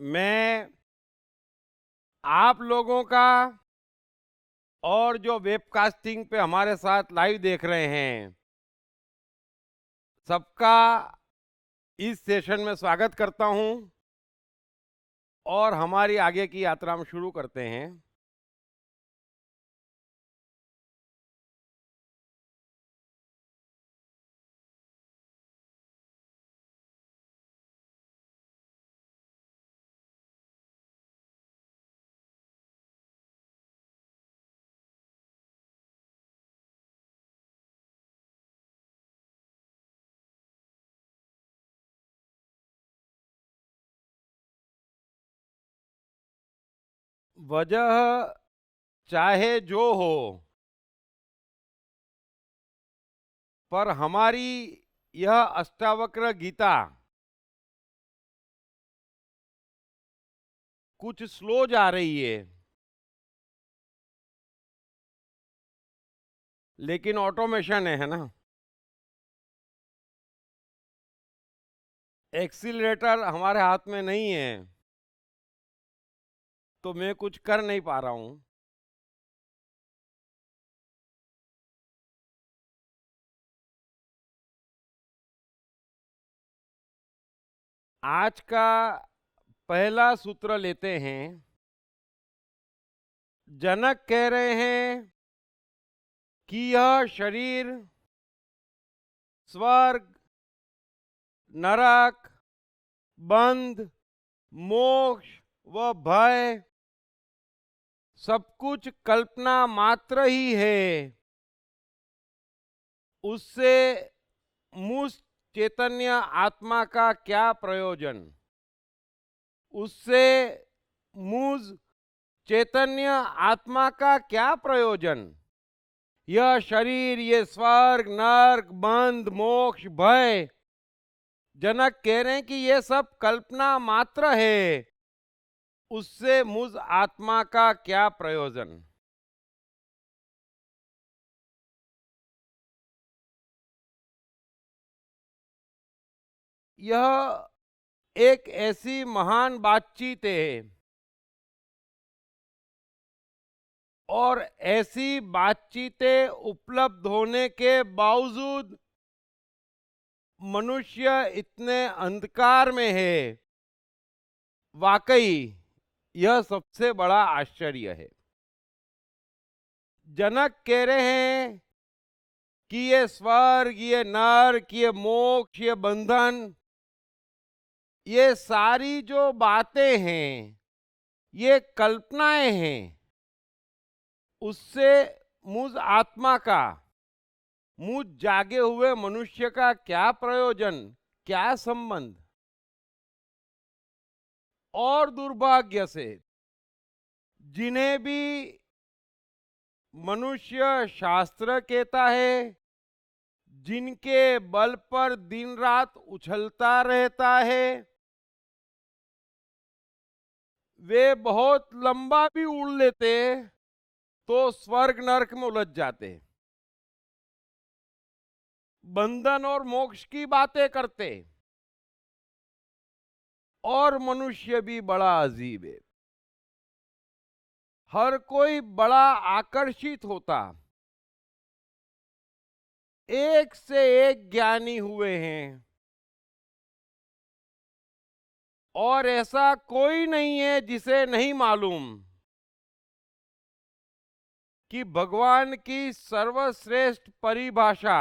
मैं आप लोगों का और जो वेबकास्टिंग पे हमारे साथ लाइव देख रहे हैं सबका इस सेशन में स्वागत करता हूं और हमारी आगे की यात्रा हम शुरू करते हैं। वजह चाहे जो हो, पर हमारी यह अष्टावक्र गीता कुछ स्लो जा रही है, लेकिन ऑटोमेशन है ना। एक्सीलरेटर हमारे हाथ में नहीं है, तो मैं कुछ कर नहीं पा रहा हूं। आज का पहला सूत्र लेते हैं। जनक कह रहे हैं कि यह शरीर स्वर्ग, नरक, बंध, मोक्ष व भय सब कुछ कल्पना मात्र ही है। उससे मुझ चैतन्य आत्मा का क्या प्रयोजन? उससे मुझ चैतन्य आत्मा का क्या प्रयोजन? यह शरीर, ये स्वर्ग, नर्क, बंध, मोक्ष, भय, जनक कह रहे हैं कि ये सब कल्पना मात्र है। उससे मुझ आत्मा का क्या प्रयोजन? यह एक ऐसी महान बातचीत है और ऐसी बातचीतें उपलब्ध होने के बावजूद मनुष्य इतने अंधकार में है। वाकई यह सबसे बड़ा आश्चर्य है। जनक कह रहे हैं कि ये स्वर्ग, ये नरक, ये मोक्ष, ये बंधन, ये सारी जो बातें हैं ये कल्पनाएं हैं। उससे मुझ आत्मा का, मुझ जागे हुए मनुष्य का क्या प्रयोजन, क्या संबंध? और दुर्भाग्य से जिन्हें भी मनुष्य शास्त्र कहता है, जिनके बल पर दिन रात उछलता रहता है, वे बहुत लंबा भी उड़ लेते तो स्वर्ग नरक में उलझ जाते, बंधन और मोक्ष की बातें करते। और मनुष्य भी बड़ा अजीब है। हर कोई बड़ा आकर्षित होता, एक से एक ज्ञानी हुए हैं और ऐसा कोई नहीं है जिसे नहीं मालूम कि भगवान की सर्वश्रेष्ठ परिभाषा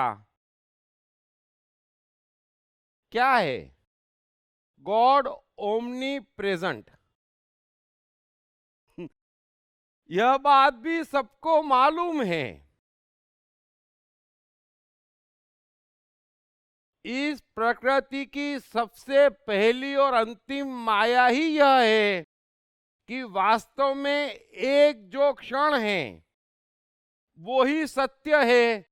क्या है। God omni present. यह बात भी सबको मालूम है। इस प्रकृति की सबसे पहली और अंतिम माया ही यह है कि वास्तव में एक जो क्षण है वो ही सत्य है,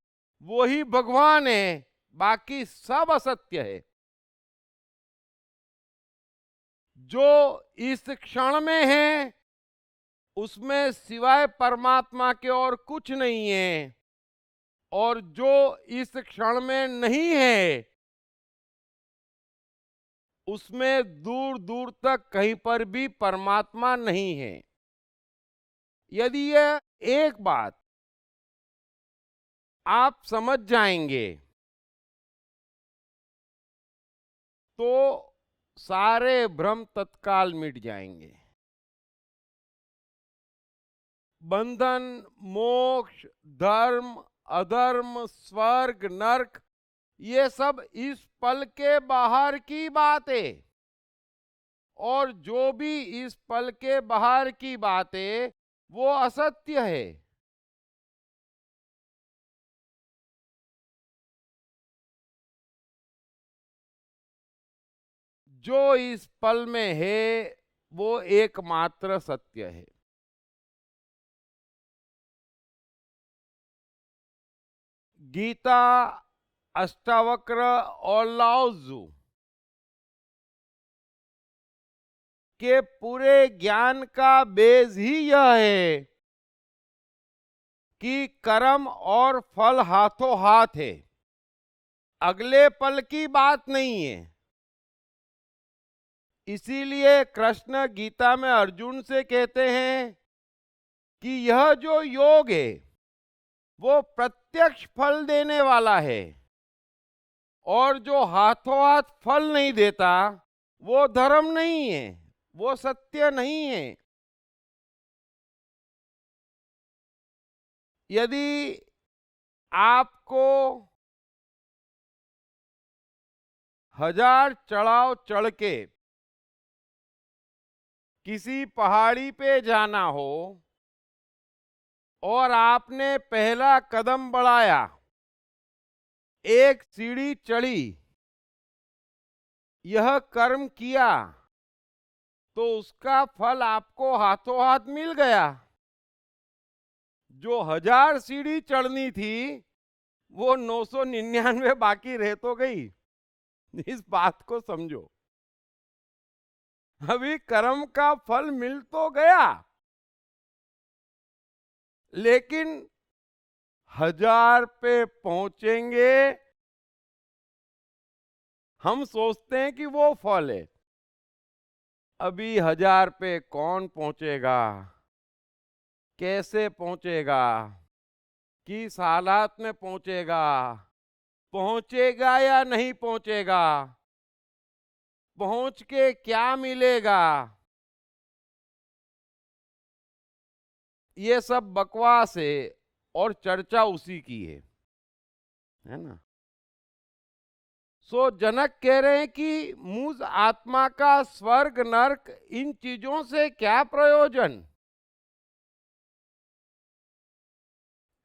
वो ही भगवान है, बाकी सब असत्य है। जो इस क्षण में है उसमें सिवाय परमात्मा के और कुछ नहीं है, और जो इस क्षण में नहीं है उसमें दूर दूर तक कहीं पर भी परमात्मा नहीं है। यदि यह एक बात आप समझ जाएंगे तो सारे भ्रम तत्काल मिट जाएंगे। बंधन, मोक्ष, धर्म, अधर्म, स्वर्ग, नरक, ये सब इस पल के बाहर की बात है। और जो भी इस पल के बाहर की बात है वो असत्य है। जो इस पल में है वो एकमात्र सत्य है। गीता, अष्टावक्र और लाओजू के पूरे ज्ञान का बेस ही यह है कि कर्म और फल हाथों हाथ है, अगले पल की बात नहीं है। इसीलिए कृष्ण गीता में अर्जुन से कहते हैं कि यह जो योग है वो प्रत्यक्ष फल देने वाला है, और जो हाथों हाथ फल नहीं देता वो धर्म नहीं है, वो सत्य नहीं है। यदि आपको 1000 चढ़ाव चढ़ के किसी पहाड़ी पे जाना हो और आपने पहला कदम बढ़ाया, एक सीढ़ी चढ़ी, यह कर्म किया, तो उसका फल आपको हाथों हाथ मिल गया। जो 1000 सीढ़ी चढ़नी थी वो 999 बाकी रह तो गई। इस बात को समझो। अभी कर्म का फल मिल तो गया, लेकिन 1000 पे पहुंचेंगे हम सोचते हैं कि वो फल है। अभी 1000 पे कौन पहुंचेगा, कैसे पहुंचेगा, किस हालात में पहुंचेगा, पहुंचेगा या नहीं पहुंचेगा, पहुंच के क्या मिलेगा, ये सब बकवास है और चर्चा उसी की है ना। सो जनक कह रहे हैं कि मुझ आत्मा का स्वर्ग नरक इन चीजों से क्या प्रयोजन।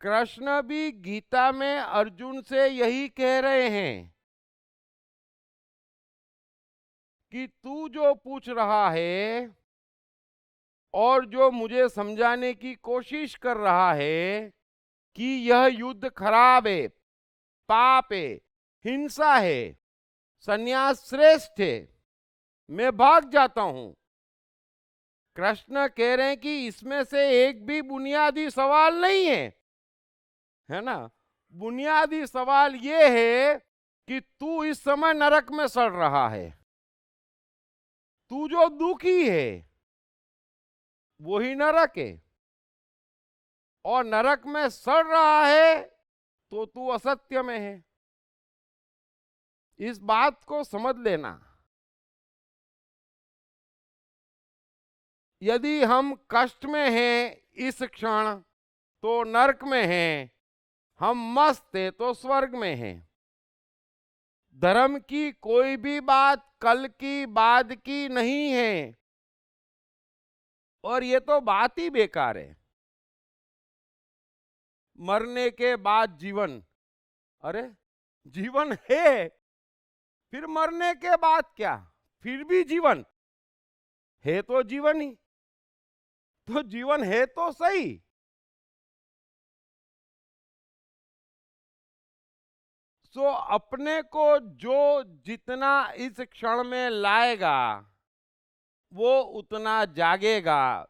कृष्ण भी गीता में अर्जुन से यही कह रहे हैं कि तू जो पूछ रहा है और जो मुझे समझाने की कोशिश कर रहा है कि यह युद्ध खराब है, पाप है, हिंसा है, सन्यास श्रेष्ठ है, मैं भाग जाता हूं। कृष्ण कह रहे हैं कि इसमें से एक भी बुनियादी सवाल नहीं है ना। बुनियादी सवाल ये है कि तू इस समय नरक में सड़ रहा है, तू जो दुखी है वही नरक है, और नरक में सड़ रहा है तो तू असत्य में है। इस बात को समझ लेना। यदि हम कष्ट में हैं इस क्षण तो नरक में हैं, हम मस्त है तो स्वर्ग में हैं। धर्म की कोई भी बात कल की बाद की नहीं है, और ये तो बात ही बेकार है। मरने के बाद जीवन, अरे जीवन है, फिर मरने के बाद क्या, फिर भी जीवन है तो जीवन ही, तो जीवन है तो सही। सो अपने को जो जितना इस क्षण में लाएगा वो उतना जागेगा,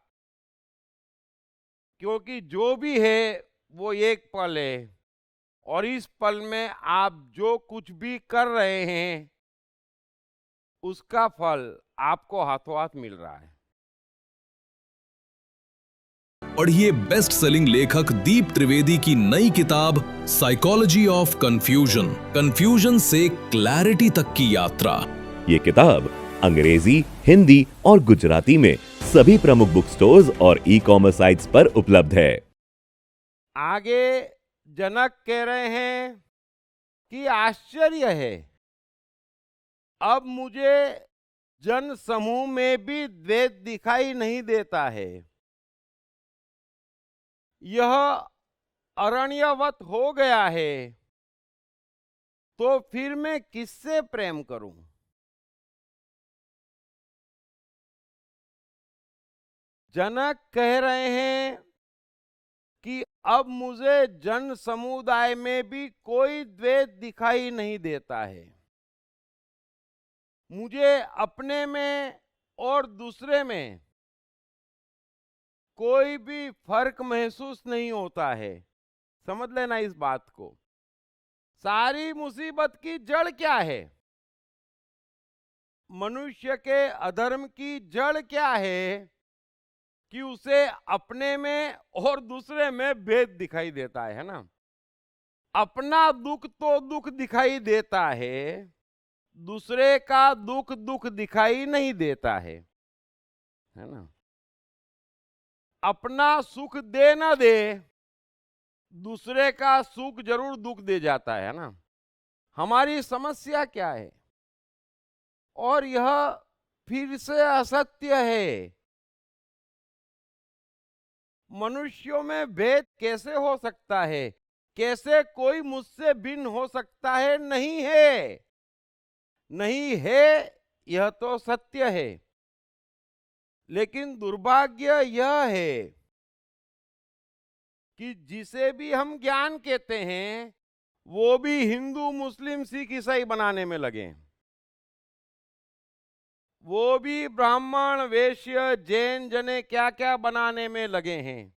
क्योंकि जो भी है वो एक पल है, और इस पल में आप जो कुछ भी कर रहे हैं उसका फल आपको हाथों हाथ मिल रहा है। पढ़िए बेस्ट सेलिंग लेखक दीप त्रिवेदी की नई किताब साइकोलॉजी ऑफ कंफ्यूजन, कंफ्यूजन से क्लैरिटी तक की यात्रा। ये किताब अंग्रेजी, हिंदी और गुजराती में सभी प्रमुख बुक स्टोर्स और ई-कॉमर्स साइट्स पर उपलब्ध है। आगे जनक कह रहे हैं कि आश्चर्य है, अब मुझे जन समूह में भी द्वैत दिखाई नहीं देता है। यह अरण्यवत हो गया है, तो फिर मैं किससे प्रेम करूं? जनक कह रहे हैं कि अब मुझे जन समुदाय में भी कोई द्वेष दिखाई नहीं देता है। मुझे अपने में और दूसरे में कोई भी फर्क महसूस नहीं होता है। समझ लेना इस बात को। सारी मुसीबत की जड़ क्या है? मनुष्य के अधर्म की जड़ क्या है कि उसे अपने में और दूसरे में भेद दिखाई देता है ना। अपना दुख तो दुख दिखाई देता है, दूसरे का दुख दुख दिखाई नहीं देता है ना। अपना सुख दे ना दे, दूसरे का सुख जरूर दुख दे जाता है ना। हमारी समस्या क्या है? और यह फिर से असत्य है। मनुष्यों में भेद कैसे हो सकता है? कैसे कोई मुझसे भिन्न हो सकता है? नहीं है, नहीं है, यह तो सत्य है। लेकिन दुर्भाग्य यह है कि जिसे भी हम ज्ञान कहते हैं वो भी हिंदू, मुस्लिम, सिख, ईसाई बनाने में लगे हैं। वो भी ब्राह्मण, वैश्य, जैन, जने क्या क्या बनाने में लगे हैं।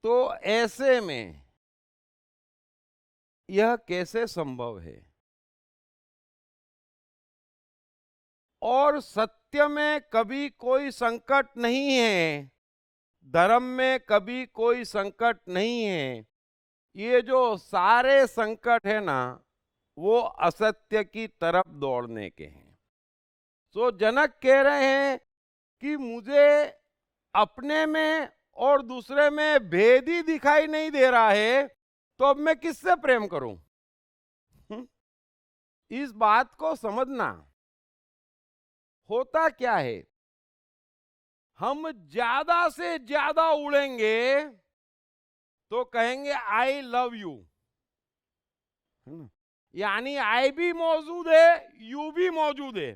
तो ऐसे में यह कैसे संभव है? और सत्य में कभी कोई संकट नहीं है, धर्म में कभी कोई संकट नहीं है। ये जो सारे संकट है ना, वो असत्य की तरफ दौड़ने के हैं। तो जनक कह रहे हैं कि मुझे अपने में और दूसरे में भेद ही दिखाई नहीं दे रहा है, तो अब मैं किससे प्रेम करूं? इस बात को समझना। होता क्या है, हम ज्यादा से ज्यादा उड़ेंगे तो कहेंगे आई लव यू, यानी आई भी मौजूद है, यू भी मौजूद है।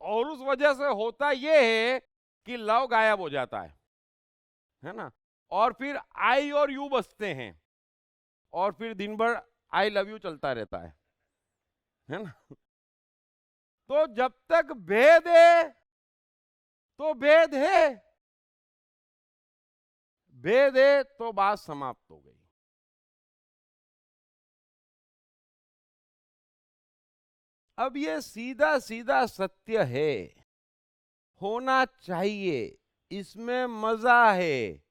और उस वजह से होता यह है कि लव गायब हो जाता है ना। और फिर आई और यू बचते हैं, और फिर दिन भर आई लव यू चलता रहता है ना। तो जब तक भेद है तो भेद है, भेद है तो बात समाप्त हो गई। अब ये सीधा सीधा सत्य है, होना चाहिए, इसमें मजा है।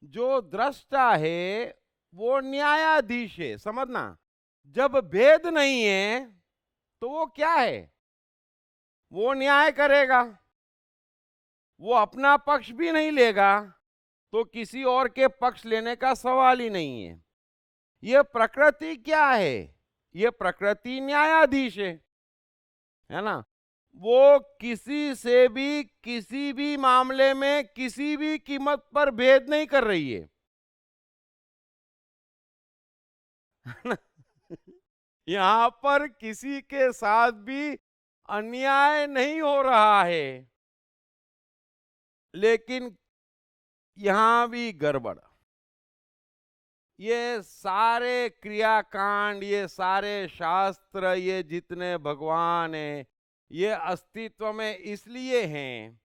जो दृष्टा है वो न्यायाधीश है, समझना। जब भेद नहीं है तो वो क्या है? वो न्याय करेगा, वो अपना पक्ष भी नहीं लेगा, तो किसी और के पक्ष लेने का सवाल ही नहीं है। ये प्रकृति क्या है? ये प्रकृति न्यायाधीश है ना। वो किसी से भी किसी भी मामले में किसी भी कीमत पर भेद नहीं कर रही है ना? यहां पर किसी के साथ भी अन्याय नहीं हो रहा है, लेकिन यहां भी गड़बड़। ये सारे क्रियाकांड, ये सारे शास्त्र, ये जितने भगवान हैं, ये अस्तित्व में इसलिए हैं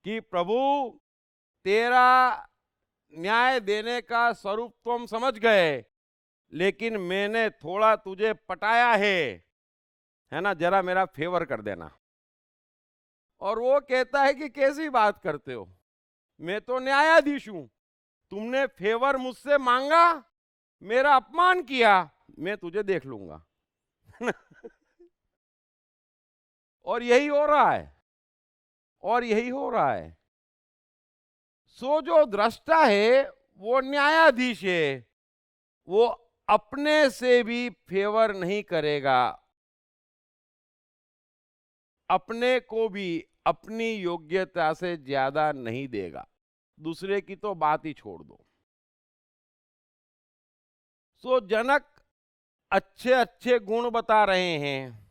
कि प्रभु तेरा न्याय देने का स्वरूप तुम समझ गए, लेकिन मैंने थोड़ा तुझे पटाया है ना, जरा मेरा फेवर कर देना। और वो कहता है कि कैसी बात करते हो, मैं तो न्यायाधीश हूं, तुमने फेवर मुझसे मांगा, मेरा अपमान किया, मैं तुझे देख लूंगा। और यही हो रहा है, और यही हो रहा है। सो जो दृष्टा है वो न्यायाधीश है, वो अपने से भी फेवर नहीं करेगा, अपने को भी अपनी योग्यता से ज्यादा नहीं देगा, दूसरे की तो बात ही छोड़ दो। सो जनक अच्छे अच्छे गुण बता रहे हैं,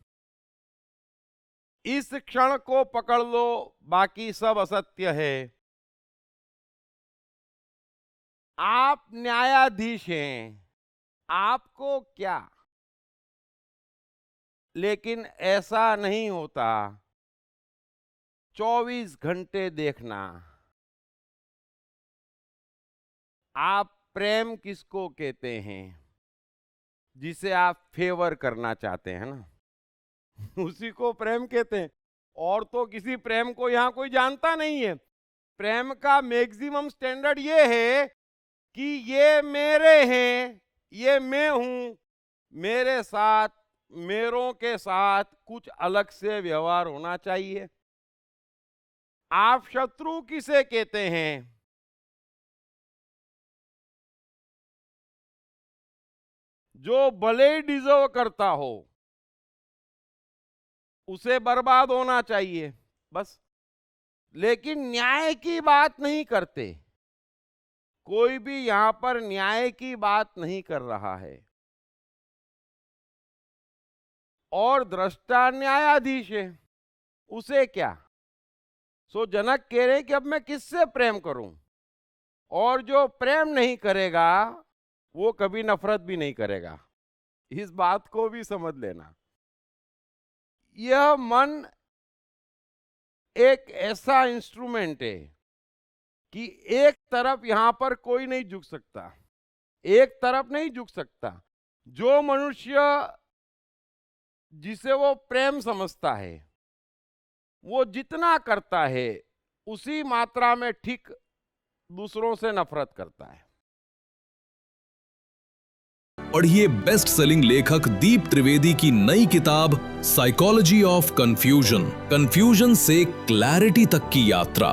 इस क्षण को पकड़ लो, बाकी सब असत्य है। आप न्यायाधीश हैं, आपको क्या, लेकिन ऐसा नहीं होता। 24 घंटे देखना, आप प्रेम किसको कहते हैं, जिसे आप फेवर करना चाहते हैं ना, उसी को प्रेम कहते हैं। और तो किसी प्रेम को यहां कोई जानता नहीं है। प्रेम का मैक्सिमम स्टैंडर्ड ये है कि ये मेरे हैं, ये मैं हूं, मेरे साथ, मेरों के साथ कुछ अलग से व्यवहार होना चाहिए। आप शत्रु किसे कहते हैं, जो भले ही डिजर्व करता हो, उसे बर्बाद होना चाहिए बस। लेकिन न्याय की बात नहीं करते, कोई भी यहां पर न्याय की बात नहीं कर रहा है। और दृष्टा न्यायाधीश है, उसे क्या। सो जनक कह रहे कि अब मैं किससे प्रेम करूं, और जो प्रेम नहीं करेगा वो कभी नफरत भी नहीं करेगा। इस बात को भी समझ लेना। यह मन एक ऐसा इंस्ट्रूमेंट है कि एक तरफ यहां पर कोई नहीं झुक सकता, एक तरफ नहीं झुक सकता। जो मनुष्य जिसे वो प्रेम समझता है, वो जितना करता है उसी मात्रा में ठीक दूसरों से नफरत करता है। पढ़िए बेस्ट सेलिंग लेखक दीप त्रिवेदी की नई किताब साइकोलॉजी ऑफ कंफ्यूजन, कंफ्यूजन से क्लैरिटी तक की यात्रा।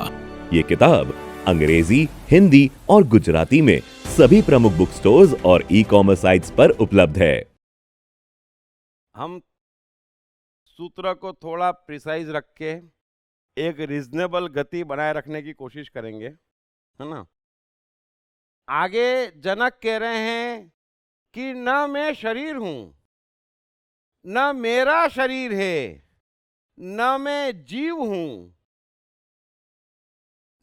ये किताब अंग्रेजी, हिंदी और गुजराती में सभी प्रमुख बुक स्टोर्स और ई-कॉमर्स साइट्स पर उपलब्ध है। हम सूत्र को थोड़ा प्रिसाइज रख के एक रीजनेबल गति बनाए रखने की कोशिश करेंगे, है ना। आगे जनक कह रहे हैं कि न मैं शरीर हूं, न मेरा शरीर है, न मैं जीव हूं,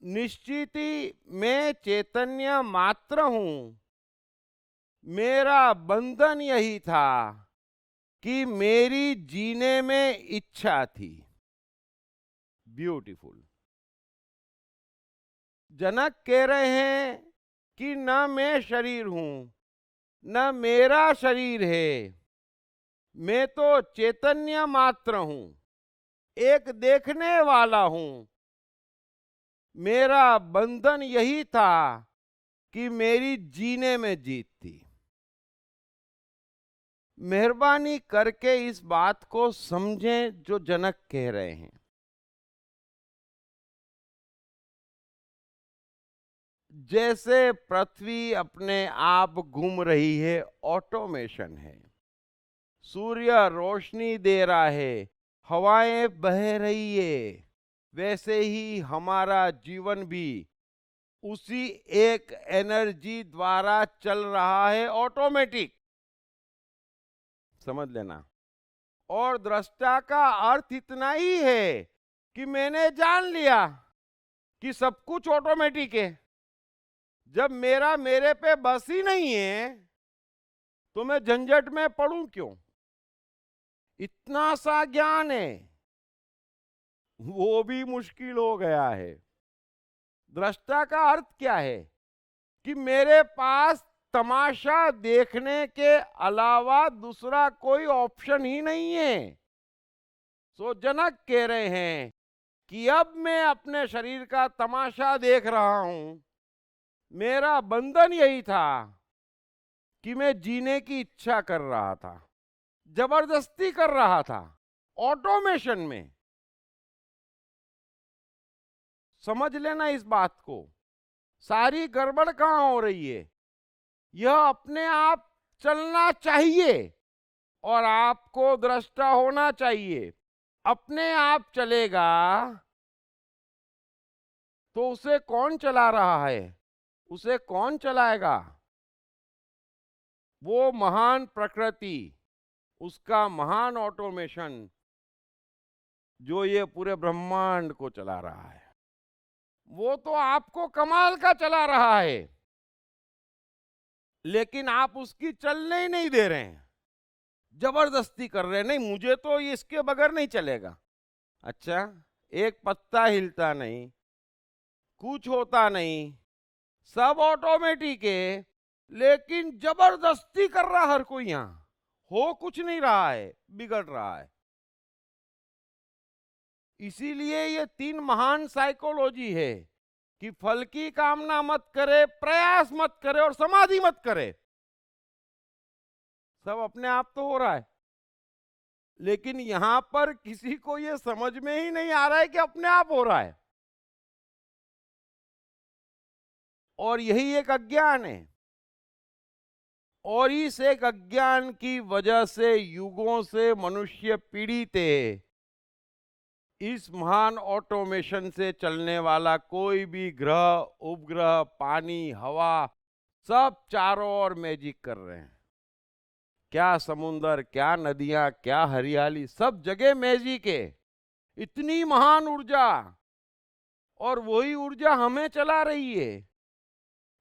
निश्चित ही मैं चैतन्य मात्र हूं। मेरा बंधन यही था कि मेरी जीने में इच्छा थी। ब्यूटीफुल। जनक कह रहे हैं कि न मैं शरीर हूं, न मेरा शरीर है, मैं तो चैतन्य मात्र हूं, एक देखने वाला हूं। मेरा बंधन यही था कि मेरी जीने में जीत थी। मेहरबानी करके इस बात को समझें जो जनक कह रहे हैं। जैसे पृथ्वी अपने आप घूम रही है, ऑटोमेशन है, सूर्य रोशनी दे रहा है, हवाएं बह रही है, वैसे ही हमारा जीवन भी उसी एक एनर्जी द्वारा चल रहा है, ऑटोमेटिक। समझ लेना। और दृष्टा का अर्थ इतना ही है कि मैंने जान लिया कि सब कुछ ऑटोमेटिक है। जब मेरा मेरे पे बस ही नहीं है तो मैं झंझट में पड़ूं क्यों। इतना सा ज्ञान है, वो भी मुश्किल हो गया है। दृष्टा का अर्थ क्या है कि मेरे पास तमाशा देखने के अलावा दूसरा कोई ऑप्शन ही नहीं है। सो जनक कह रहे हैं कि अब मैं अपने शरीर का तमाशा देख रहा हूं। मेरा बंधन यही था कि मैं जीने की इच्छा कर रहा था, जबरदस्ती कर रहा था, ऑटोमेशन में। समझ लेना इस बात को, सारी गड़बड़ कहां हो रही है। यह अपने आप चलना चाहिए और आपको दृष्टा होना चाहिए। अपने आप चलेगा तो उसे कौन चला रहा है, उसे कौन चलाएगा? वो महान प्रकृति, उसका महान ऑटोमेशन जो ये पूरे ब्रह्मांड को चला रहा है, वो तो आपको कमाल का चला रहा है, लेकिन आप उसकी चलने ही नहीं दे रहे हैं, जबरदस्ती कर रहे हैं। नहीं, मुझे तो इसके बगैर नहीं चलेगा। अच्छा, एक पत्ता हिलता नहीं, कुछ होता नहीं, सब ऑटोमेटिक है, लेकिन जबरदस्ती कर रहा हर कोई। यहां हो कुछ नहीं रहा है, बिगड़ रहा है। इसीलिए ये 3 महान साइकोलॉजी है कि फल की कामना मत करे, प्रयास मत करे और समाधि मत करे। सब अपने आप तो हो रहा है, लेकिन यहां पर किसी को ये समझ में ही नहीं आ रहा है कि अपने आप हो रहा है, और यही एक अज्ञान है। और इस एक अज्ञान की वजह से युगों से मनुष्य पीड़ित है। इस महान ऑटोमेशन से चलने वाला कोई भी ग्रह, उपग्रह, पानी, हवा, सब चारों ओर मैजिक कर रहे हैं। क्या समुंदर, क्या नदियां, क्या हरियाली, सब जगह मैजिक है। इतनी महान ऊर्जा, और वही ऊर्जा हमें चला रही है।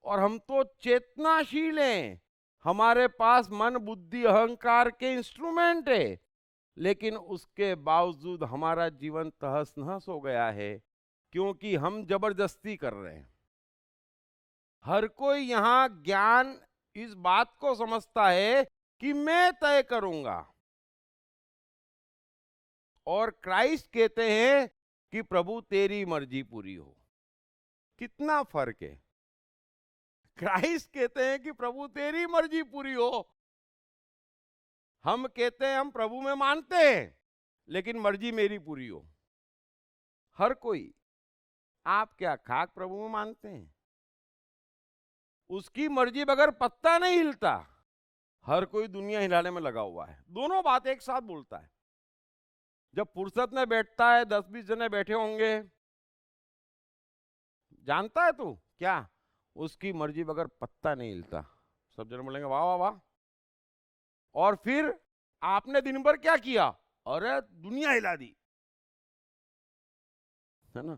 और हम तो चेतनाशील हैं, हमारे पास मन, बुद्धि, अहंकार के इंस्ट्रूमेंट है, लेकिन उसके बावजूद हमारा जीवन तहस नहस हो गया है, क्योंकि हम जबरदस्ती कर रहे हैं। हर कोई यहाँ ज्ञान इस बात को समझता है कि मैं तय करूंगा, और क्राइस्ट कहते हैं कि प्रभु तेरी मर्जी पूरी हो। कितना फर्क है। क्राइस्ट कहते हैं कि प्रभु तेरी मर्जी पूरी हो, हम कहते हैं हम प्रभु में मानते हैं, लेकिन मर्जी मेरी पूरी हो। हर कोई, आप क्या खाक प्रभु में मानते हैं? उसकी मर्जी बगैर पत्ता नहीं हिलता। हर कोई दुनिया हिलाने में लगा हुआ है, दोनों बात एक साथ बोलता है। जब फुर्सत में बैठता है, 10-20 जने बैठे होंगे, जानता है तू क्या? उसकी मर्जी बगैर पत्ता नहीं हिलता। सब जने बोलेंगे वाह वाह वाह। और फिर आपने दिन भर क्या किया? अरे दुनिया हिला दी, है ना?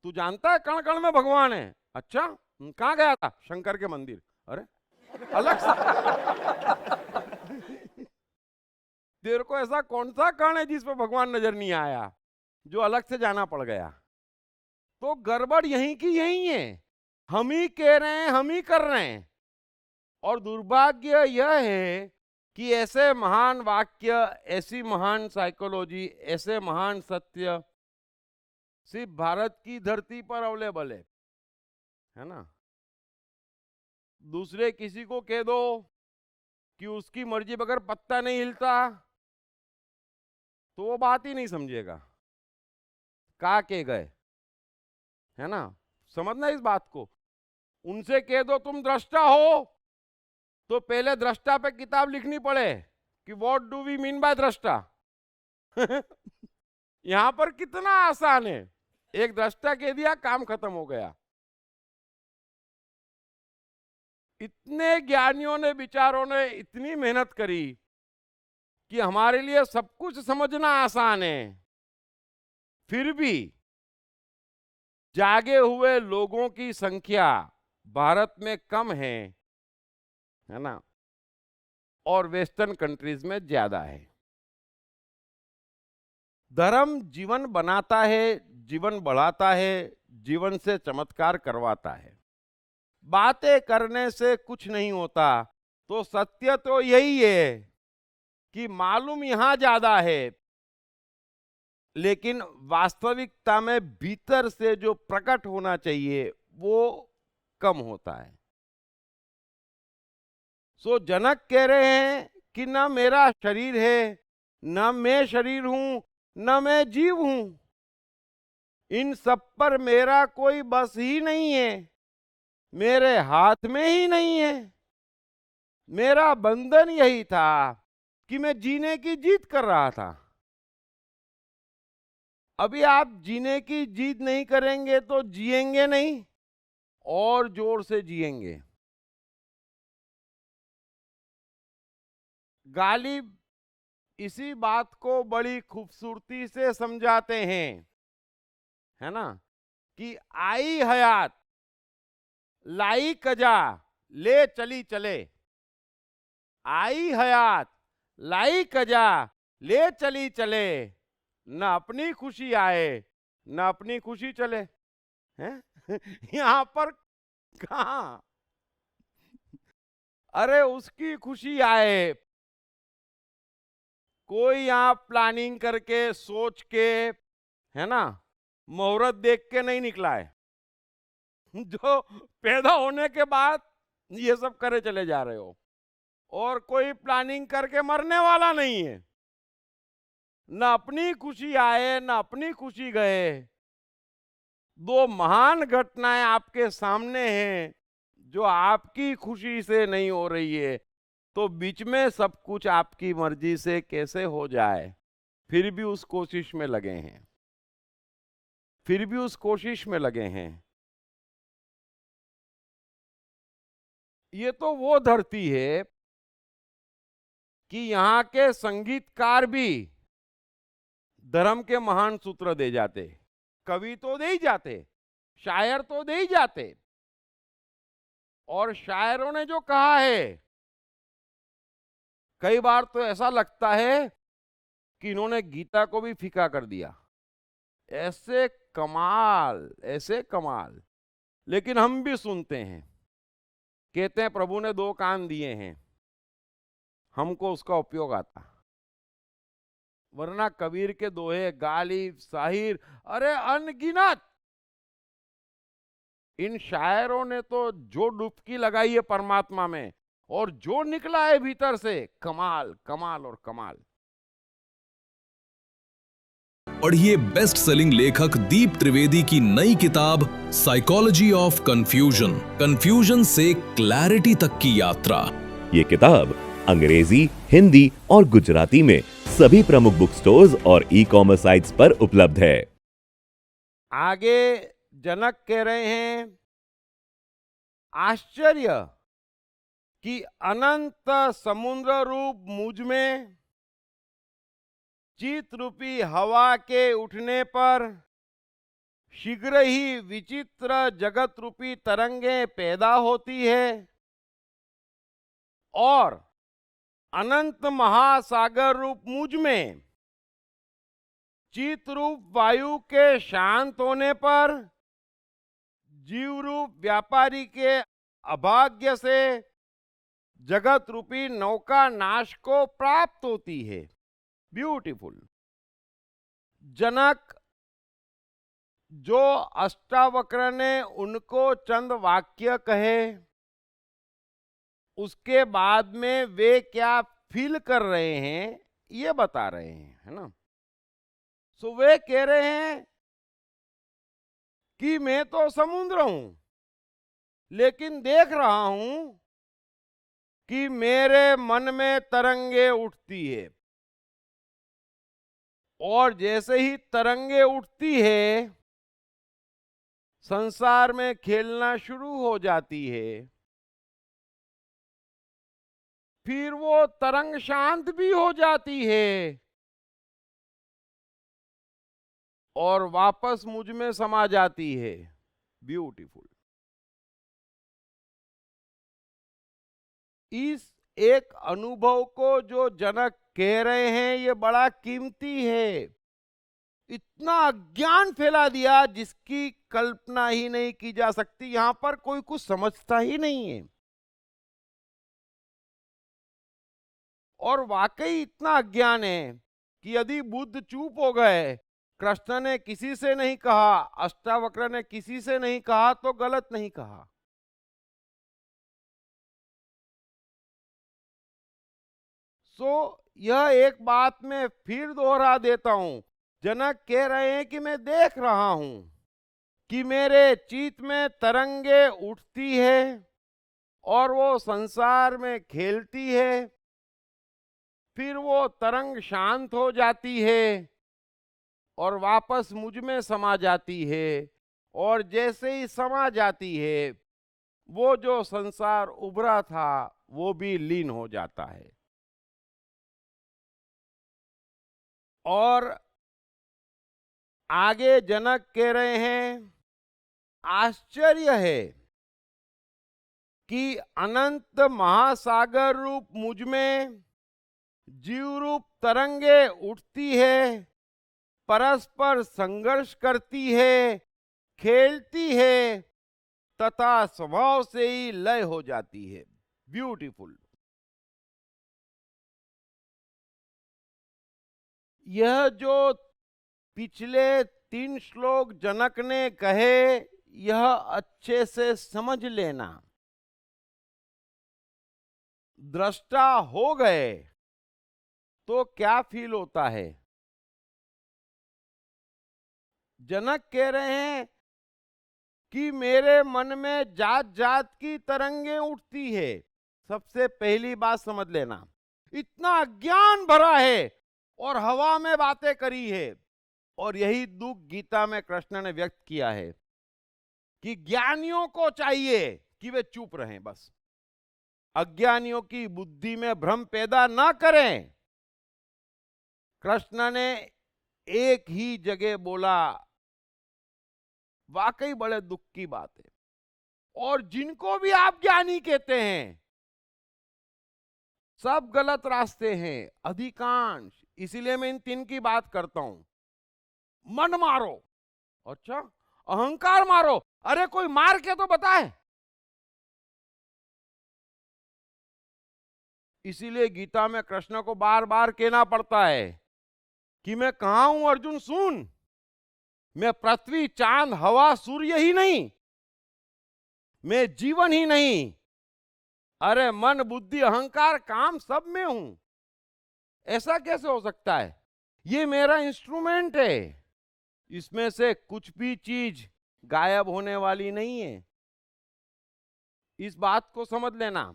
तू जानता है कण कण में भगवान है? अच्छा, कहाँ गया था? शंकर के मंदिर। अरे अलग सा तेरे को ऐसा कौन सा कण है जिस पर भगवान नजर नहीं आया, जो अलग से जाना पड़ गया? तो गड़बड़ यहीं की यहीं है। हम ही कह रहे हैं, हम ही कर रहे हैं। और दुर्भाग्य यह है कि ऐसे महान वाक्य, ऐसी महान साइकोलॉजी, ऐसे महान सत्य सिर्फ भारत की धरती पर अवेलेबल है ना? दूसरे किसी को कह दो कि उसकी मर्जी बगैर पत्ता नहीं हिलता, तो वो बात ही नहीं समझेगा। कहा के गए, है ना? समझना इस बात को। उनसे कह दो तुम दृष्टा हो, तो पहले दृष्टा पे किताब लिखनी पड़े कि what do we mean by दृष्टा। यहां पर कितना आसान है, एक दृष्टा कह दिया, काम खत्म हो गया। इतने ज्ञानियों ने, विचारों ने इतनी मेहनत करी कि हमारे लिए सब कुछ समझना आसान है, फिर भी जागे हुए लोगों की संख्या भारत में कम है ना? और वेस्टर्न कंट्रीज में ज्यादा है। धर्म जीवन बनाता है, जीवन बढ़ाता है, जीवन से चमत्कार करवाता है। बातें करने से कुछ नहीं होता। तो सत्य तो यही है कि मालूम यहां ज्यादा है, लेकिन वास्तविकता में भीतर से जो प्रकट होना चाहिए वो कम होता है। सो जनक कह रहे हैं कि न मेरा शरीर है, न मैं शरीर हूं, न मैं जीव हूं, इन सब पर मेरा कोई बस ही नहीं है, मेरे हाथ में ही नहीं है। मेरा बंधन यही था कि मैं जीने की जिद कर रहा था। अभी आप जीने की जिद नहीं करेंगे तो जिएंगे नहीं, और जोर से जिएंगे। गालिब इसी बात को बड़ी खूबसूरती से समझाते हैं, है ना, कि आई हयात लाई कजा ले चली चले। आई हयात लाई कजा ले चली चले, न अपनी खुशी आए न अपनी खुशी चले। हैं? यहां पर कहा, अरे उसकी खुशी आए। कोई यहां प्लानिंग करके सोच के, है ना, मुहूर्त देख के नहीं निकला है। जो पैदा होने के बाद ये सब करे चले जा रहे हो, और कोई प्लानिंग करके मरने वाला नहीं है। न अपनी खुशी आए न अपनी खुशी गए। दो महान घटनाएं आपके सामने हैं जो आपकी खुशी से नहीं हो रही है, तो बीच में सब कुछ आपकी मर्जी से कैसे हो जाए। फिर भी उस कोशिश में लगे हैं, फिर भी उस कोशिश में लगे हैं। ये तो वो धरती है कि यहाँ के संगीतकार भी धर्म के महान सूत्र दे जाते, कवि तो दे ही जाते, शायर तो दे ही जाते। और शायरों ने जो कहा है, कई बार तो ऐसा लगता है कि इन्होंने गीता को भी फीका कर दिया। ऐसे कमाल, ऐसे कमाल। लेकिन हम भी सुनते हैं, कहते हैं प्रभु ने दो कान दिए हैं, हमको उसका उपयोग आता। वरना कबीर के दोहे, गालिब, साहिर, अरे अनगिनत। इन शायरों ने तो जो डुबकी लगाई है परमात्मा में, और जो निकला है भीतर से, कमाल कमाल और कमाल। पढ़िए बेस्ट सेलिंग लेखक दीप त्रिवेदी की नई किताब साइकोलॉजी ऑफ कंफ्यूजन, कंफ्यूजन से क्लैरिटी तक की यात्रा। ये किताब अंग्रेजी, हिंदी और गुजराती में सभी प्रमुख बुक स्टोर्स और ई-कॉमर्स साइट्स पर उपलब्ध है। आगे जनक कह रहे हैं, आश्चर्य कि अनंत समुद्र रूप मुझ में चित रूपी हवा के उठने पर शीघ्र ही विचित्र जगत रूपी तरंगे पैदा होती है, और अनंत महासागर रूप मुझ में चित रूप वायु के शांत होने पर जीव रूप व्यापारी के अभाग्य से जगत रूपी नौका नाश को प्राप्त होती है। ब्यूटीफुल। जनक, जो अष्टावक्र ने उनको चंद वाक्य कहे, उसके बाद में वे क्या फील कर रहे हैं ये बता रहे हैं, है ना। सो वे कह रहे हैं कि मैं तो समुद्र हूं, लेकिन देख रहा हूं कि मेरे मन में तरंगे उठती है, और जैसे ही तरंगे उठती है संसार में खेलना शुरू हो जाती है। फिर वो तरंग शांत भी हो जाती है और वापस मुझ में समा जाती है। ब्यूटीफुल। इस एक अनुभव को जो जनक कह रहे हैं ये बड़ा कीमती है। इतना अज्ञान फैला दिया जिसकी कल्पना ही नहीं की जा सकती। यहां पर कोई कुछ समझता ही नहीं है। और वाकई इतना अज्ञान है कि यदि बुद्ध चुप हो गए, कृष्ण ने किसी से नहीं कहा, अष्टावक्र ने किसी से नहीं कहा, तो गलत नहीं कहा। यह एक बात मैं फिर दोहरा देता हूं। जनक कह रहे हैं कि मैं देख रहा हूं कि मेरे चित्त में तरंगे उठती है और वो संसार में खेलती है, फिर वो तरंग शांत हो जाती है और वापस मुझ में समा जाती है, और जैसे ही समा जाती है वो जो संसार उभरा था वो भी लीन हो जाता है। और आगे जनक कह रहे हैं, आश्चर्य है कि अनंत महासागर रूप मुझ में जीव रूप तरंगे उठती है, परस्पर संघर्ष करती है, खेलती है तथा स्वभाव से ही लय हो जाती है। ब्यूटीफुल। यह जो पिछले 3 श्लोक जनक ने कहे, यह अच्छे से समझ लेना। दृष्टा हो गए तो क्या फील होता है? जनक कह रहे हैं कि मेरे मन में जात जात की तरंगे उठती है। सबसे पहली बात समझ लेना, इतना अज्ञान भरा है और हवा में बातें करी है। और यही दुख गीता में कृष्ण ने व्यक्त किया है कि ज्ञानियों को चाहिए कि वे चुप रहें, बस अज्ञानियों की बुद्धि में भ्रम पैदा ना करें। कृष्ण ने एक ही जगह बोला, वाकई बड़े दुख की बात है। और जिनको भी आप ज्ञानी कहते हैं सब गलत रास्ते हैं, अधिकांश। इसीलिए मैं इन 3 की बात करता हूं। मन मारो, अच्छा अहंकार मारो, अरे कोई मार के तो बताए। इसीलिए गीता में कृष्ण को बार बार कहना पड़ता है कि मैं कहां हूं अर्जुन, सुन। मैं पृथ्वी, चांद, हवा, सूर्य ही नहीं, मैं जीवन ही नहीं, अरे मन, बुद्धि, अहंकार, काम सब में हूं। ऐसा कैसे हो सकता है? ये मेरा इंस्ट्रूमेंट है, इसमें से कुछ भी चीज गायब होने वाली नहीं है। इस बात को समझ लेना।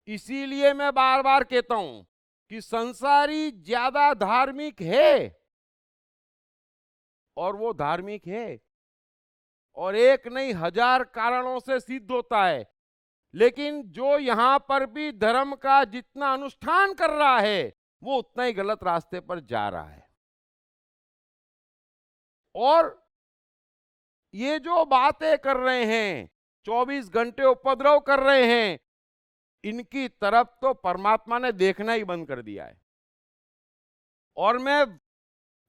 इसीलिए मैं बार बार कहता हूं कि संसारी ज्यादा धार्मिक है, और वो धार्मिक है और एक नहीं 1000 कारणों से सिद्ध होता है। लेकिन जो यहां पर भी धर्म का जितना अनुष्ठान कर रहा है वो उतना ही गलत रास्ते पर जा रहा है। और ये जो बातें कर रहे हैं, 24 घंटे उपद्रव कर रहे हैं, इनकी तरफ तो परमात्मा ने देखना ही बंद कर दिया है। और मैं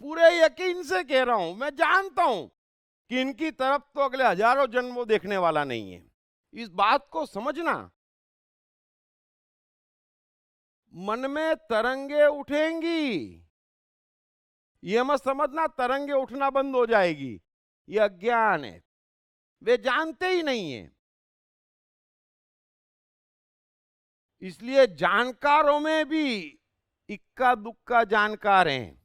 पूरे यकीन से कह रहा हूं, मैं जानता हूं कि इनकी तरफ तो अगले हजारों जन्मों देखने वाला नहीं है। इस बात को समझना। मन में तरंगे उठेंगी, ये मत समझना तरंगे उठना बंद हो जाएगी, ये अज्ञान है, वे जानते ही नहीं है। इसलिए जानकारों में भी इक्का दुक्का जानकार हैं।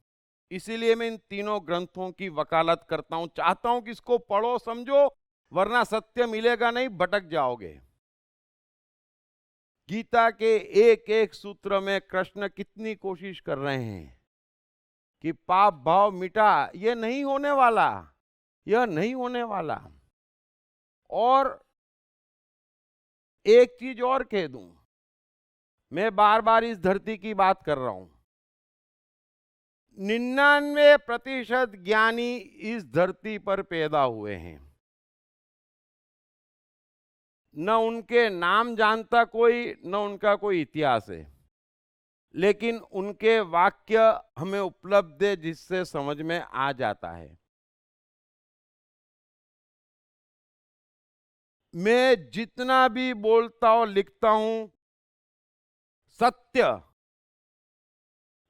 इसीलिए मैं इन तीनों ग्रंथों की वकालत करता हूं, चाहता हूं कि इसको पढ़ो, समझो, वरना सत्य मिलेगा नहीं, भटक जाओगे। गीता के एक एक सूत्र में कृष्ण कितनी कोशिश कर रहे हैं कि पाप भाव मिटा। यह नहीं होने वाला, यह नहीं होने वाला। और एक चीज और कह दूं, मैं बार बार इस धरती की बात कर रहा हूं। 99% ज्ञानी इस धरती पर पैदा हुए हैं, न उनके नाम जानता कोई, न उनका कोई इतिहास है। लेकिन उनके वाक्य हमें उपलब्ध है जिससे समझ में आ जाता है। मैं जितना भी बोलता और लिखता हूं, सत्य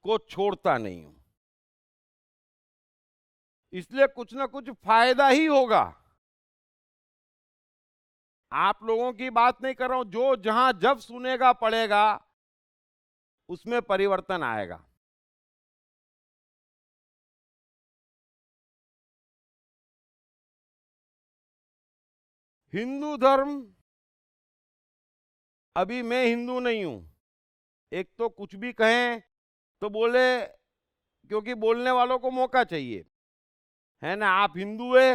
को छोड़ता नहीं हूं, इसलिए कुछ ना कुछ फायदा ही होगा। आप लोगों की बात नहीं कर रहा हूं, जो जहां जब सुनेगा पढ़ेगा उसमें परिवर्तन आएगा। हिंदू धर्म, अभी मैं हिंदू नहीं हूं, एक तो कुछ भी कहें तो बोले, क्योंकि बोलने वालों को मौका चाहिए, है ना। आप हिंदू है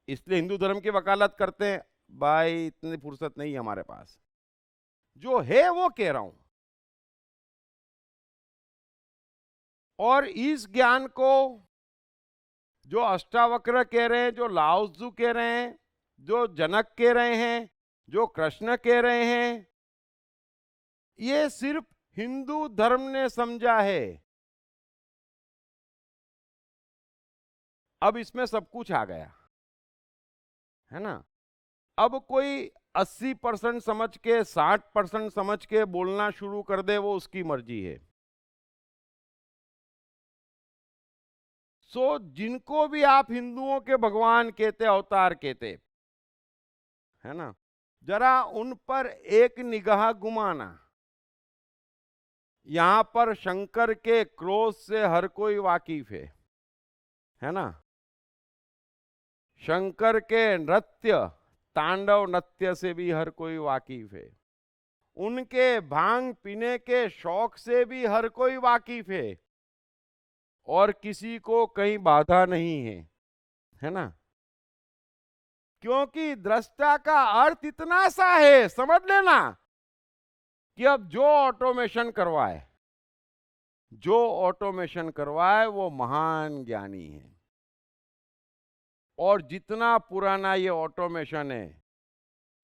इसलिए हिंदू धर्म की वकालत करते हैं, भाई इतनी फुर्सत नहीं है हमारे पास। जो है वो कह रहा हूं, और इस ज्ञान को जो अष्टावक्र कह रहे हैं, जो लाओ त्सु कह रहे हैं, जो जनक कह रहे हैं, जो कृष्ण कह रहे हैं, ये सिर्फ हिंदू धर्म ने समझा है। अब इसमें सब कुछ आ गया, है ना। अब कोई 80% समझ के 60% समझ के बोलना शुरू कर दे, वो उसकी मर्जी है। जिनको भी आप हिंदुओं के भगवान कहते, अवतार कहते, है ना, जरा उन पर एक निगाह घुमाना। यहां पर शंकर के क्रोध से हर कोई वाकिफ है ना। शंकर के नृत्य, तांडव नृत्य से भी हर कोई वाकिफ है। उनके भांग पीने के शौक से भी हर कोई वाकिफ है, और किसी को कहीं बाधा नहीं है ना। क्योंकि दृष्टा का अर्थ इतना सा है, समझ लेना, कि अब जो ऑटोमेशन करवाए वो महान ज्ञानी है। और जितना पुराना ये ऑटोमेशन है,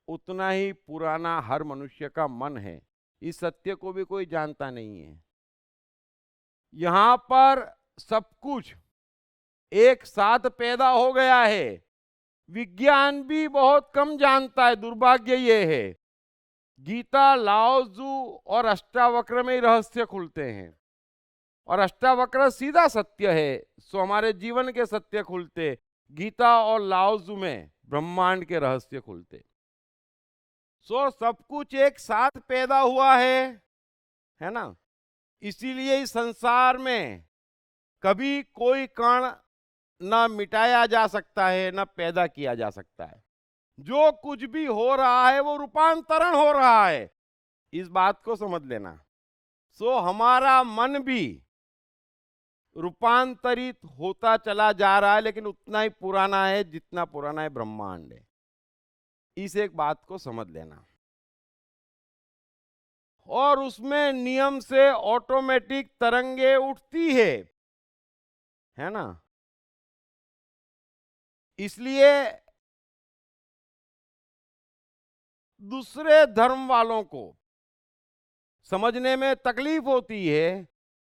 उतना ही पुराना हर मनुष्य का मन है। इस सत्य को भी कोई जानता नहीं है। यहां पर सब कुछ एक साथ पैदा हो गया है। विज्ञान भी बहुत कम जानता है, दुर्भाग्य ये है। गीता, लाओ त्सु और अष्टावक्र में ही रहस्य खुलते हैं, और अष्टावक्र सीधा सत्य है, सो हमारे जीवन के सत्य खुलते। गीता और लाओ त्सु में ब्रह्मांड के रहस्य खुलते। सो सब कुछ एक साथ पैदा हुआ है ना। इसीलिए इस संसार में कभी कोई कण ना मिटाया जा सकता है, ना पैदा किया जा सकता है। जो कुछ भी हो रहा है वो रूपांतरण हो रहा है, इस बात को समझ लेना। हमारा मन भी रूपांतरित होता चला जा रहा है, लेकिन उतना ही पुराना है जितना पुराना है ब्रह्मांड है। इस एक बात को समझ लेना। और उसमें नियम से ऑटोमेटिक तरंगे उठती है ना। इसलिए दूसरे धर्म वालों को समझने में तकलीफ होती है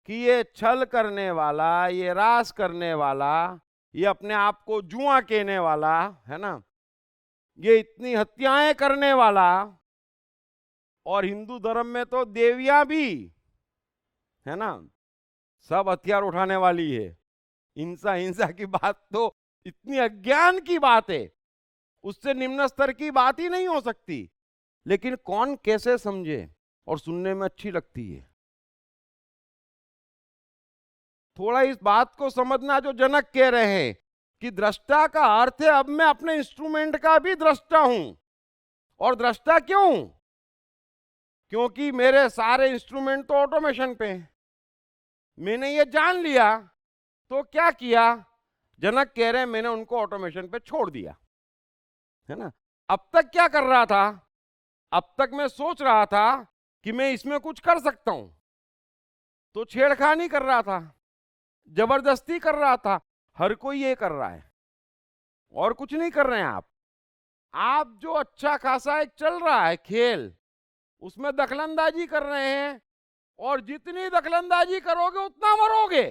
कि ये छल करने वाला, ये रास करने वाला, ये अपने आप को जुआ कहने वाला, है ना, ये इतनी हत्याएं करने वाला, और हिंदू धर्म में तो देवियां भी, है ना, सब हथियार उठाने वाली है। हिंसा हिंसा की बात तो इतनी अज्ञान की बात है, उससे निम्न स्तर की बात ही नहीं हो सकती। लेकिन कौन कैसे समझे, और सुनने में अच्छी लगती है। थोड़ा इस बात को समझना जो जनक कह रहे हैं कि दृष्टा का अर्थ है अब मैं अपने इंस्ट्रूमेंट का भी दृष्टा हूं। और दृष्टा क्यों? क्योंकि मेरे सारे इंस्ट्रूमेंट तो ऑटोमेशन पे हैं। मैंने ये जान लिया तो क्या किया, जनक कह रहे हैं मैंने उनको ऑटोमेशन पे छोड़ दिया, है ना। अब तक क्या कर रहा था? अब तक मैं सोच रहा था कि मैं इसमें कुछ कर सकता हूं, तो छेड़खानी कर रहा था, जबरदस्ती कर रहा था। हर कोई ये कर रहा है, और कुछ नहीं कर रहे हैं आप जो अच्छा खासा एक चल रहा है खेल, उसमें दखलंदाजी कर रहे हैं, और जितनी दखलंदाजी करोगे उतना मरोगे।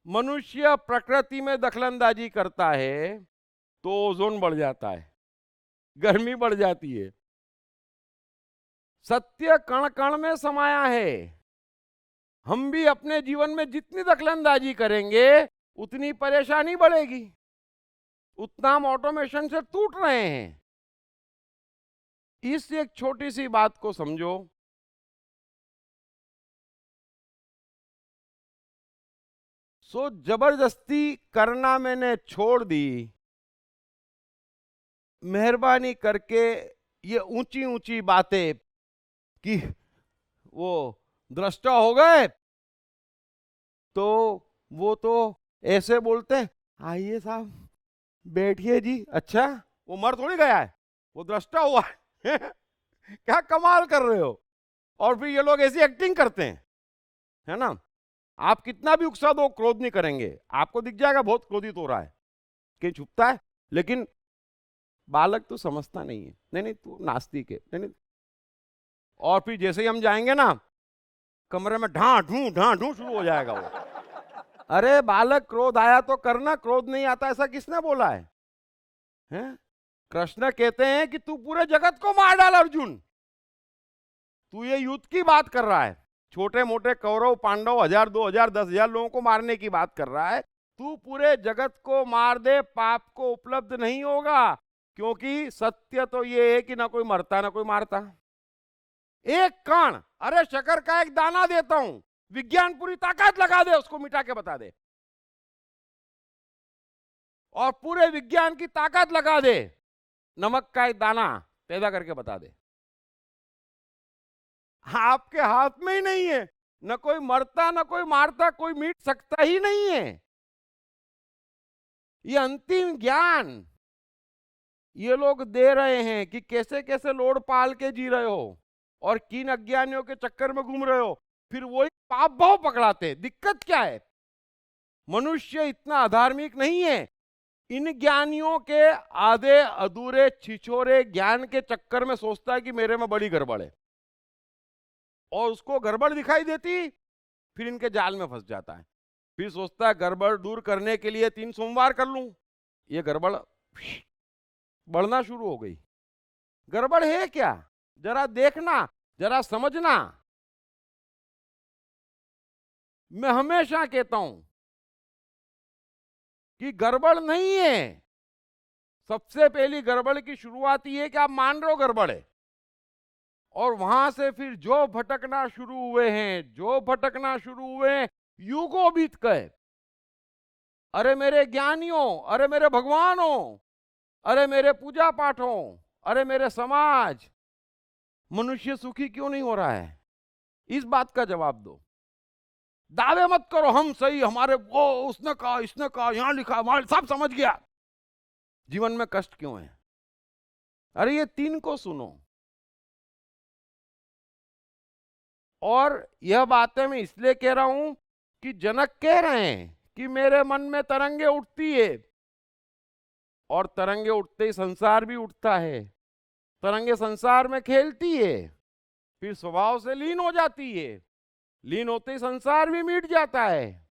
मनुष्य प्रकृति में दखलंदाजी करता है तो ओजोन बढ़ जाता है, गर्मी बढ़ जाती है। सत्य कण कण में समाया है। हम भी अपने जीवन में जितनी दखलंदाजी करेंगे उतनी परेशानी बढ़ेगी, उतना हम ऑटोमेशन से टूट रहे हैं। इस एक छोटी सी बात को समझो। सो जबरदस्ती करना मैंने छोड़ दी। मेहरबानी करके ये ऊंची ऊंची बातें कि वो दृष्टा हो गए तो वो तो ऐसे बोलते हैं, आइए साहब बैठिए जी, अच्छा वो मर थोड़ी गया है, वो दृष्टा हुआ है। क्या कमाल कर रहे हो। और फिर ये लोग ऐसी एक्टिंग करते हैं, है ना। आप कितना भी उकसा दो, क्रोध नहीं करेंगे। आपको दिख जाएगा बहुत क्रोधित हो रहा है, कहीं छुपता है, लेकिन बालक तो समझता नहीं है, नहीं नहीं तू नास्तिक है, नहीं नहीं। और फिर जैसे ही हम जाएंगे ना कमरे में ढां ढूं शुरू हो जाएगा वो। अरे बालक, क्रोध आया तो करना, क्रोध नहीं आता ऐसा किसने बोला है? हैं? कृष्ण कहते हैं कि तू पूरे जगत को मार डाल अर्जुन। तू ये युद्ध की बात कर रहा है, छोटे मोटे कौरव पांडव 1000 2000 10,000 लोगों को मारने की बात कर रहा है। तू पूरे जगत को मार दे, पाप को उपलब्ध नहीं होगा, क्योंकि सत्य तो ये है कि ना कोई मरता ना कोई मारता। एक कण, अरे शक्कर का एक दाना देता हूं, विज्ञान पूरी ताकत लगा दे उसको मिटा के बता दे, और पूरे विज्ञान की ताकत लगा दे, नमक का एक दाना पैदा करके बता दे। आपके हाथ में ही नहीं है, न कोई मरता न कोई मारता, कोई मिट सकता ही नहीं है। ये अंतिम ज्ञान ये लोग दे रहे हैं कि कैसे कैसे लोड पाल के जी रहे हो और किन अज्ञानियों के चक्कर में घूम रहे हो, फिर वही पाप भाव पकड़ाते। दिक्कत क्या है? मनुष्य इतना अधार्मिक नहीं है। इन ज्ञानियों के आधे अधूरे छिछोरे ज्ञान के चक्कर में सोचता है कि मेरे में बड़ी गड़बड़ है, और उसको गड़बड़ दिखाई देती, फिर इनके जाल में फंस जाता है। फिर सोचता है गड़बड़ दूर करने के लिए 3 सोमवार कर लूं, ये गड़बड़ बढ़ना शुरू हो गई। गड़बड़ है क्या? जरा देखना, जरा समझना। मैं हमेशा कहता हूं कि गड़बड़ नहीं है। सबसे पहली गड़बड़ की शुरुआत ये है कि आप मान रहे हो गड़बड़ है, और वहां से फिर जो भटकना शुरू हुए हैं, युगों बीत गए। अरे मेरे ज्ञानियों, अरे मेरे भगवानों, अरे मेरे पूजा पाठों, अरे मेरे समाज, मनुष्य सुखी क्यों नहीं हो रहा है? इस बात का जवाब दो। दावे मत करो हम सही, हमारे वो उसने कहा, इसने कहा, यहां लिखा, हमारे सब समझ गया। जीवन में कष्ट क्यों है? अरे ये 3 को सुनो। और यह बातें मैं इसलिए कह रहा हूं कि जनक कह रहे हैं कि मेरे मन में तरंगे उठती है, और तरंगे उठते ही संसार भी उठता है। तरंगे संसार में खेलती है, फिर स्वभाव से लीन हो जाती है, लीन होते ही संसार भी मिट जाता है।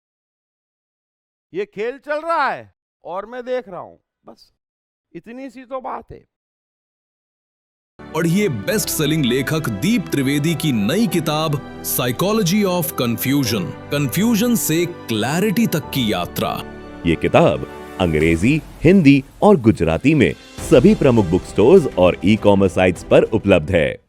ये खेल चल रहा है और मैं देख रहा हूं, बस इतनी सी तो बात है। पढ़िए बेस्ट सेलिंग लेखक दीप त्रिवेदी की नई किताब साइकोलॉजी ऑफ कंफ्यूजन, कंफ्यूजन से क्लैरिटी तक की यात्रा। ये किताब अंग्रेजी, हिंदी और गुजराती में सभी प्रमुख बुक स्टोर्स और ई-कॉमर्स साइट्स पर उपलब्ध है।